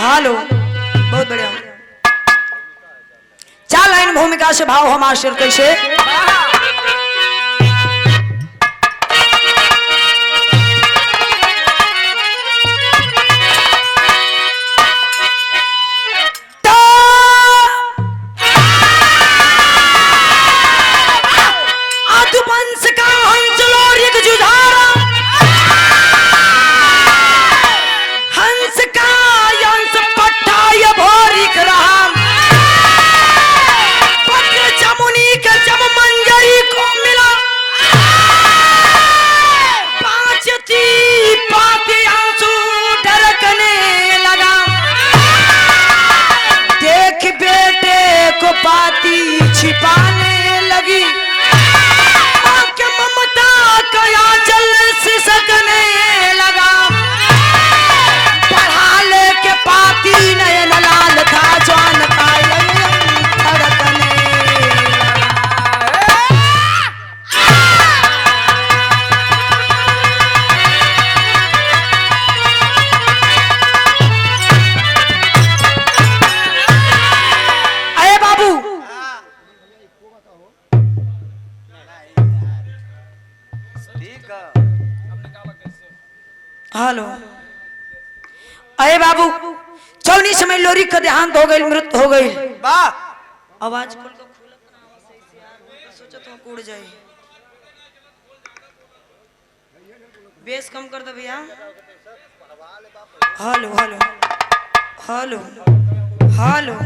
Hello, बहुत बढ़िया। चार लाइन भूमिका से भाव हम आशीर कैसे पाती छिपाने लगी के ममता कया जल सिसकने लगा पढ़ा ले के पाती नयन लाल था जवान का धड़कने हेलो। अरे बाबू चौनी समय लोरी का देहांत हो गई, मृत्यु हो गई। आवाज खोल दो, सोचा तुम कूड़ जाए। बेस कम कर दो भैया। Hello hello hello hello.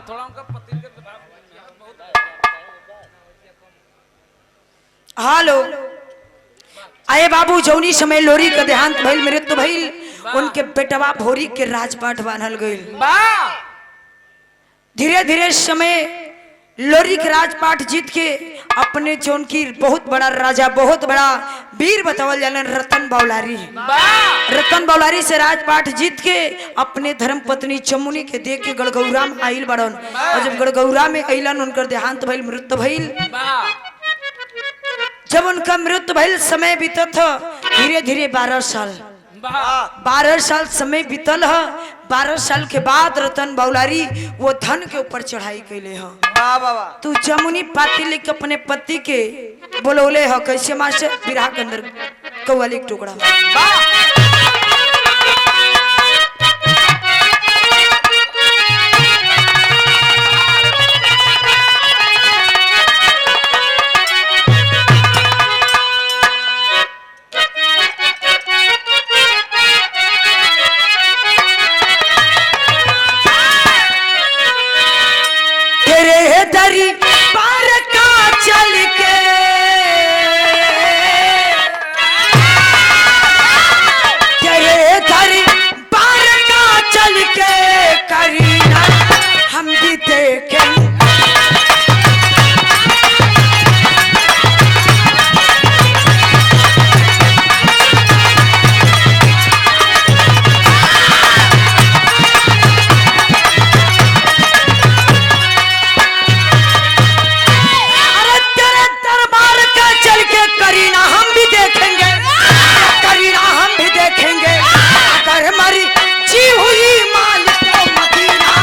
थोड़ा उनका पति के हेलो। आए बाबू जौनी समय लोरी का देहांत भइल, मृत्यु भइल, उनके बेटवा भोरी के राजपाट बांधल गइल। धीरे धीरे समय लोरी के राजपाट जीत के अपने जौन की बहुत बड़ा राजा, बहुत बड़ा वीर बतावल जालन रतन बौलारी। रतन बौलारी से राजपाट जीत के अपने धर्म पत्नी चमुनी के देख के गड़गौरा में आइल बड़न। और जब गड़गौरा में अइलन उनकर देहांत भइल, मृत्यु भइल। जब उनका मृत्यु भइल समय बीतत धीरे धीरे 12 साल समय बीतल है। 12 साल के बाद रतन बौलारी वो धन के ऊपर चढ़ाई कैले है। तू जमुनी पाती लेके अपने पति के बोलौले है कैसे मास्टर बिरहा के अंदर कव्वाली के टुकड़ा पार का चल के तेरे दरी पार का चल के करीना हम भी देखें। करीना हम भी देखेंगे, करीना हम भी देखेंगे, अगर हमारी जी हुई मालिक तो मदीना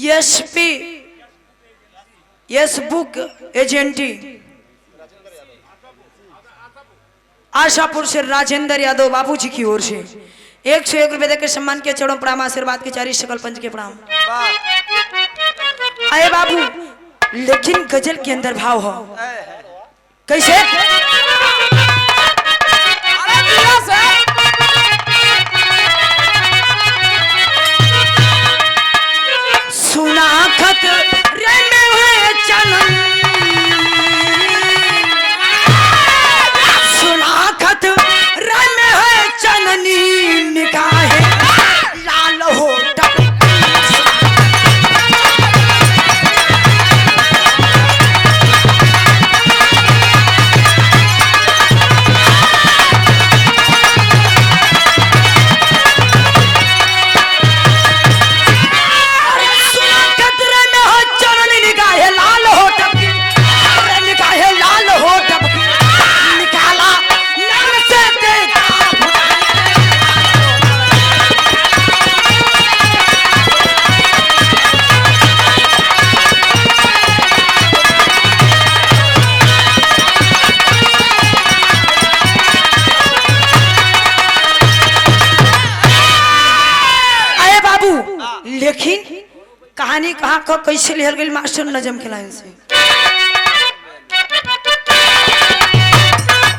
एसपी यस बुक एजेंटी आशापुर से राजेंद्र यादव बाबूजी की ओर से 101 रुपए देकर सम्मान के चरणों प्रणाम, आशीर्वाद के 4 सकल पंच के प्रणाम। आए बाबू लेकिन गजल के अंदर भाव हो कैसे सुना खत रे में हुए चलन, सुना खत रे में हुए चननी निगाहें लाल हो टप कहानी कहाँ को कैसे लिहल गई मास्टर नजम के लाइन से।